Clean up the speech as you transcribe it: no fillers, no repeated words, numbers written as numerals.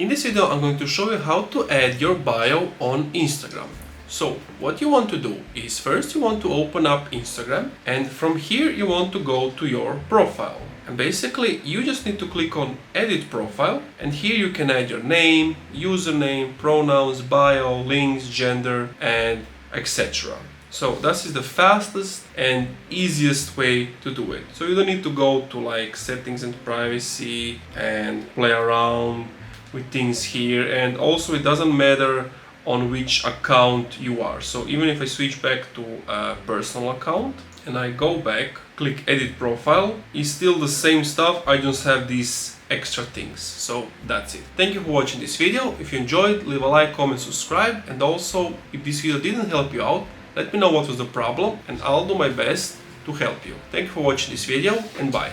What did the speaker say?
In this video I'm going to show you how to add your bio on Instagram. So what you want to do is first you want to open up Instagram, and from here you want to go to your profile. And basically you just need to click on edit profile, and here you can add your name, username, pronouns, bio, links, gender, and etc. So this is the fastest and easiest way to do it. So you don't need to go to like settings and privacy and play around with things here, and also it doesn't matter on which account you are. So even if I switch back to a personal account and I go back, click edit profile, it's still the same stuff, I just have these extra things. So that's it. Thank you for watching this video. If you enjoyed, leave a like, comment, subscribe, and also if this video didn't help you out, let me know what was the problem and I'll do my best to help you. Thank you for watching this video, and bye.